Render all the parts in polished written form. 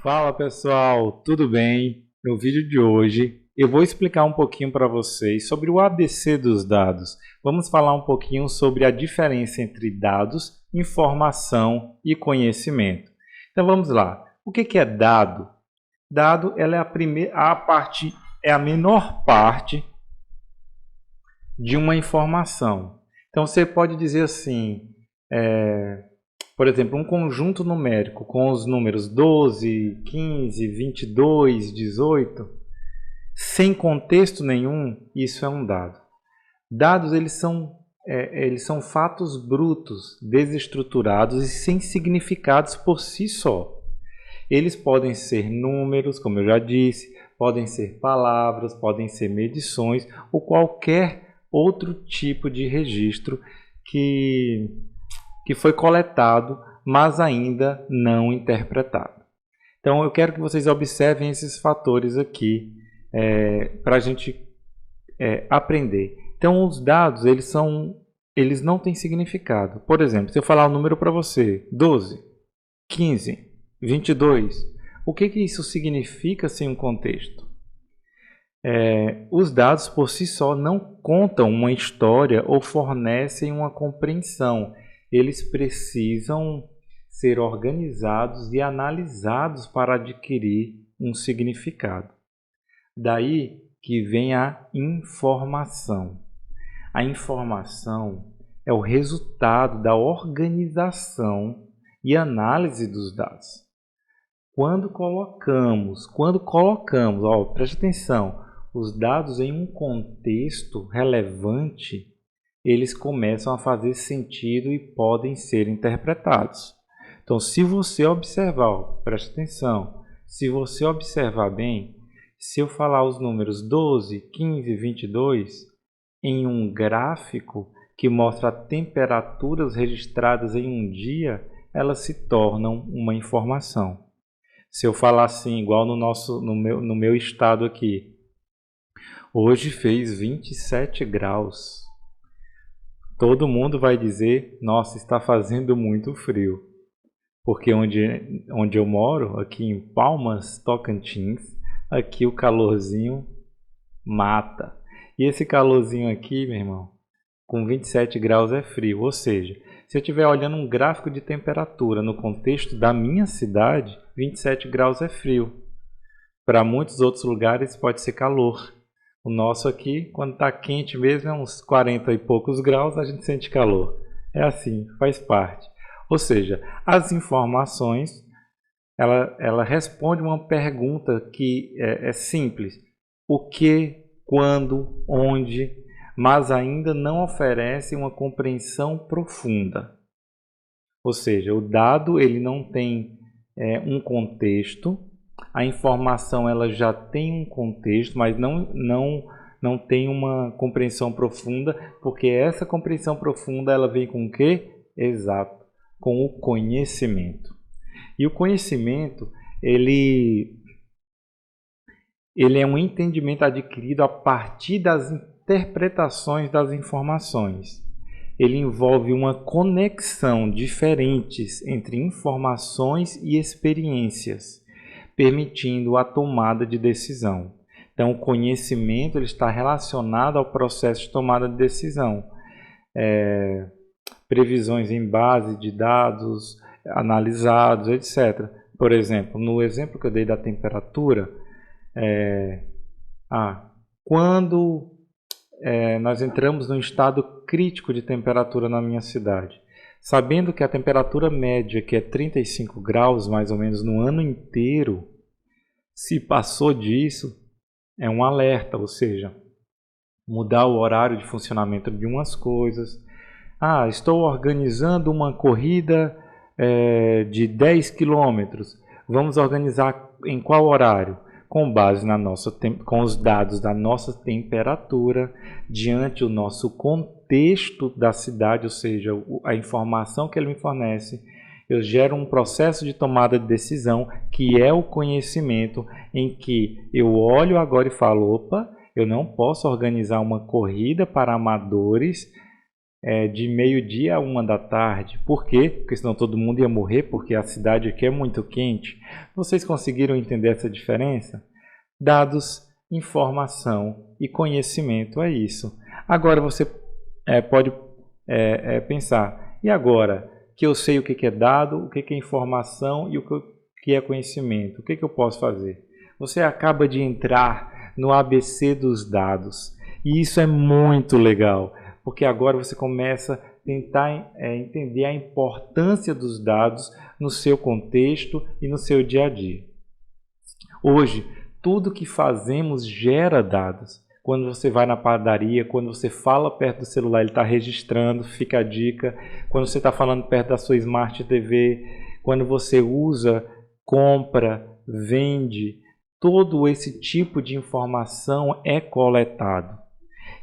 Fala pessoal, tudo bem? No vídeo de hoje eu vou explicar um pouquinho para vocês sobre o ABC dos dados. Vamos falar um pouquinho sobre a diferença entre dados, informação e conhecimento. Então vamos lá. O que é dado? Dado ela é a menor parte de uma informação. Então você pode dizer assim, por exemplo, um conjunto numérico com os números 12, 15, 22, 18, sem contexto nenhum, isso é um dado. Dados eles são fatos brutos, desestruturados e sem significados por si só. Eles podem ser números, como eu já disse, podem ser palavras, podem ser medições ou qualquer outro tipo de registro que foi coletado, mas ainda não interpretado. Então eu quero que vocês observem esses fatores aqui para a gente aprender. Então os dados eles não têm significado. Por exemplo, se eu falar um número para você, 12, 15, 22, o que isso significa sem um contexto? Os dados por si só não contam uma história ou fornecem uma compreensão. Eles precisam ser organizados e analisados para adquirir um significado. Daí que vem a informação. A informação é o resultado da organização e análise dos dados. Quando colocamos, preste atenção, os dados em um contexto relevante, eles começam a fazer sentido e podem ser interpretados. Então, se você observar, preste atenção, se você observar bem, se eu falar os números 12, 15, 22 em um gráfico que mostra temperaturas registradas em um dia, elas se tornam uma informação. Se eu falar assim, igual no meu estado aqui, hoje fez 27 graus. Todo mundo vai dizer, nossa, está fazendo muito frio. Porque onde eu moro, aqui em Palmas, Tocantins, aqui o calorzinho mata. E esse calorzinho aqui, meu irmão, com 27 graus é frio. Ou seja, se eu estiver olhando um gráfico de temperatura no contexto da minha cidade, 27 graus é frio. Para muitos outros lugares pode ser calor. O nosso aqui, quando está quente mesmo, é uns 40 e poucos graus, a gente sente calor. É assim, faz parte. Ou seja, as informações, ela responde uma pergunta que é simples. O que, quando, onde, mas ainda não oferece uma compreensão profunda. Ou seja, o dado ele não tem um contexto. A informação ela já tem um contexto, mas não tem uma compreensão profunda, porque essa compreensão profunda ela vem com o quê? Exato, com o conhecimento. E o conhecimento ele é um entendimento adquirido a partir das interpretações das informações. Ele envolve uma conexão diferentes entre informações e experiências, permitindo a tomada de decisão. Então, o conhecimento ele está relacionado ao processo de tomada de decisão. Previsões em base de dados analisados, etc. Por exemplo, no exemplo que eu dei da temperatura, quando nós entramos num estado crítico de temperatura na minha cidade, sabendo que a temperatura média, que é 35 graus mais ou menos no ano inteiro, se passou disso, é um alerta, ou seja, mudar o horário de funcionamento de umas coisas. Estou organizando uma corrida de 10 quilômetros. Vamos organizar em qual horário? Com base com os dados da nossa temperatura, diante do nosso contexto da cidade, ou seja, a informação que ele me fornece, eu gero um processo de tomada de decisão, que é o conhecimento, em que eu olho agora e falo, opa, eu não posso organizar uma corrida para amadores de meio-dia a 1 da tarde. Por quê? Porque senão todo mundo ia morrer, porque a cidade aqui é muito quente. Vocês conseguiram entender essa diferença? Dados, informação e conhecimento, é isso. Agora você pode pensar, e agora que eu sei o que é dado, o que é informação e o que é conhecimento, o que eu posso fazer? Você acaba de entrar no ABC dos dados, e isso é muito legal, porque agora você começa a tentar entender a importância dos dados no seu contexto e no seu dia a dia. Hoje, tudo que fazemos gera dados. Quando você vai na padaria, quando você fala perto do celular, ele está registrando, fica a dica. Quando você está falando perto da sua Smart TV, quando você usa, compra, vende, todo esse tipo de informação é coletado.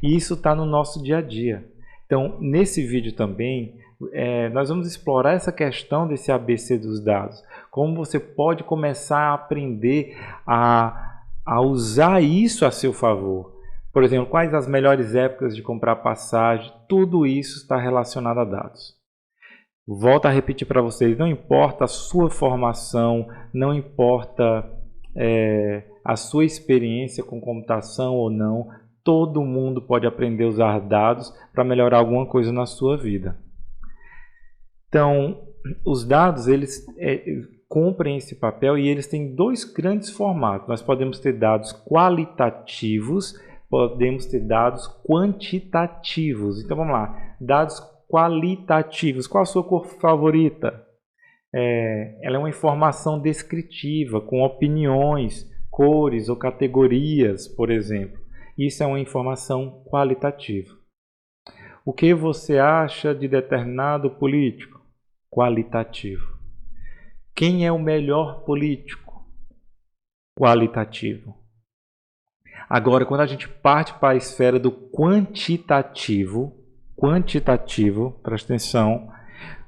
E isso está no nosso dia a dia. Então, nesse vídeo também, nós vamos explorar essa questão desse ABC dos dados. Como você pode começar a aprender a usar isso a seu favor. Por exemplo, quais as melhores épocas de comprar passagem, tudo isso está relacionado a dados. Volto a repetir para vocês, não importa a sua formação, não importa a sua experiência com computação ou não, todo mundo pode aprender a usar dados para melhorar alguma coisa na sua vida. Então, os dados, eles cumprem esse papel e eles têm dois grandes formatos. Nós podemos ter dados qualitativos, podemos ter dados quantitativos. Então vamos lá, dados qualitativos. Qual a sua cor favorita? Ela é uma informação descritiva, com opiniões, cores ou categorias, por exemplo. Isso é uma informação qualitativa. O que você acha de determinado político? Qualitativo. Quem é o melhor político? Qualitativo. Agora, quando a gente parte para a esfera do quantitativo, presta atenção,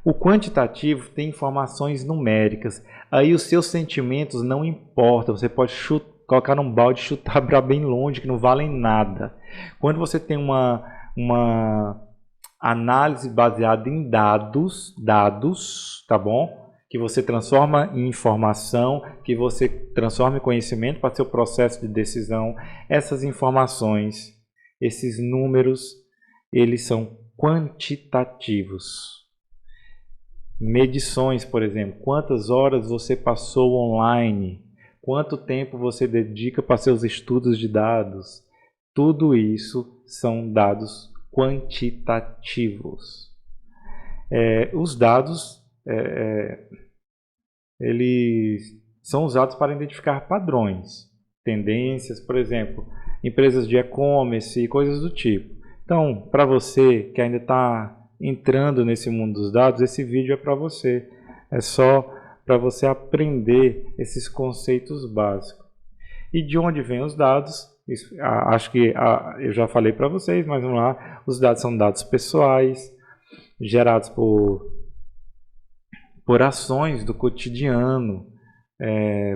o quantitativo tem informações numéricas. Aí os seus sentimentos não importam. Você pode colocar num balde e chutar para bem longe, que não valem nada. Quando você tem uma análise baseada em dados, tá bom? Que você transforma em informação, que você transforma em conhecimento para seu processo de decisão. Essas informações, esses números, eles são quantitativos. Medições, por exemplo, quantas horas você passou online, quanto tempo você dedica para seus estudos de dados, tudo isso são dados quantitativos. Os dados eles são usados para identificar padrões, tendências, por exemplo, empresas de e-commerce e coisas do tipo. Então, para você que ainda está entrando nesse mundo dos dados, esse vídeo é para você. É só para você aprender esses conceitos básicos. E de onde vêm os dados? Acho que eu já falei para vocês, mas vamos lá. Os dados são dados pessoais, gerados por ações do cotidiano,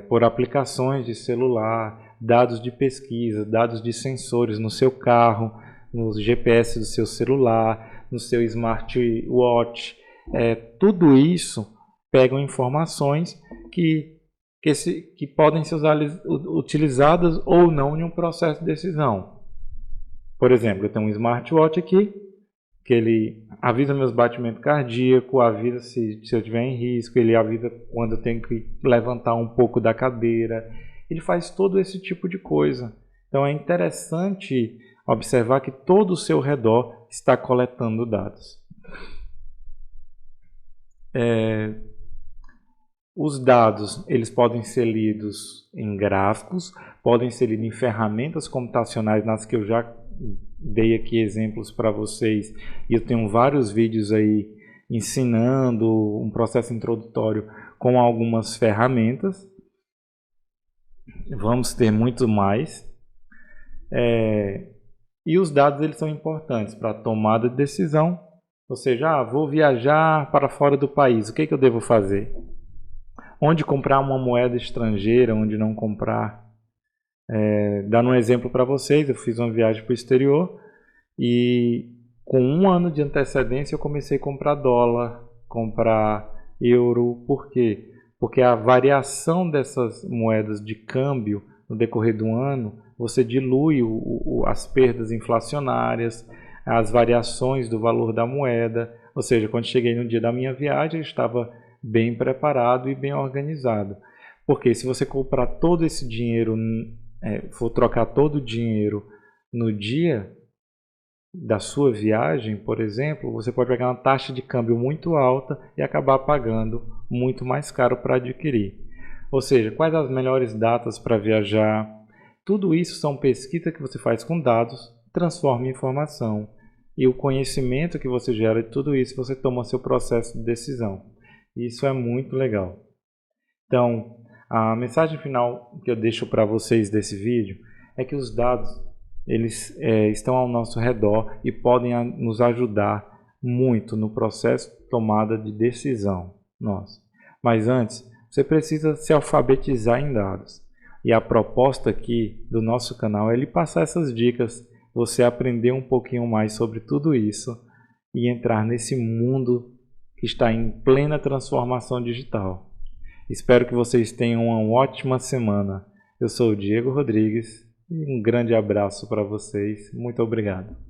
por aplicações de celular, dados de pesquisa, dados de sensores no seu carro, no GPS do seu celular, no seu smartwatch. Tudo isso pegam informações que podem ser utilizadas ou não em um processo de decisão. Por exemplo, eu tenho um smartwatch aqui, que ele avisa meus batimentos cardíacos, avisa se eu estiver em risco, ele avisa quando eu tenho que levantar um pouco da cadeira. Ele faz todo esse tipo de coisa. Então é interessante observar que todo o seu redor está coletando dados. Os dados, eles podem ser lidos em gráficos, podem ser lidos em ferramentas computacionais, nas que eu já dei aqui exemplos para vocês, e eu tenho vários vídeos aí ensinando um processo introdutório com algumas ferramentas. Vamos ter muito mais. E os dados, eles são importantes para a tomada de decisão. Ou seja, vou viajar para fora do país, o que eu devo fazer? Onde comprar uma moeda estrangeira, onde não comprar? Dando um exemplo para vocês, eu fiz uma viagem para o exterior e Com um ano de antecedência eu comecei a comprar dólar, comprar euro. Por quê? Porque a variação dessas moedas de câmbio no decorrer do ano, você dilui as perdas inflacionárias, as variações do valor da moeda. Ou seja, quando cheguei no dia da minha viagem, eu estava bem preparado e bem organizado. Porque se você comprar todo esse dinheiro, for trocar todo o dinheiro no dia da sua viagem, por exemplo, você pode pegar uma taxa de câmbio muito alta e acabar pagando muito mais caro para adquirir. Ou seja, quais as melhores datas para viajar? Tudo isso são pesquisas que você faz com dados, transforma em informação. E o conhecimento que você gera de tudo isso, você toma seu processo de decisão. Isso é muito legal. Então, a mensagem final que eu deixo para vocês desse vídeo é que os dados eles estão ao nosso redor e podem nos ajudar muito no processo de tomada de decisão nossa. Mas antes, você precisa se alfabetizar em dados. E a proposta aqui do nosso canal é lhe passar essas dicas, você aprender um pouquinho mais sobre tudo isso e entrar nesse mundo que está em plena transformação digital. Espero que vocês tenham uma ótima semana. Eu sou o Diego Rodrigues e um grande abraço para vocês. Muito obrigado.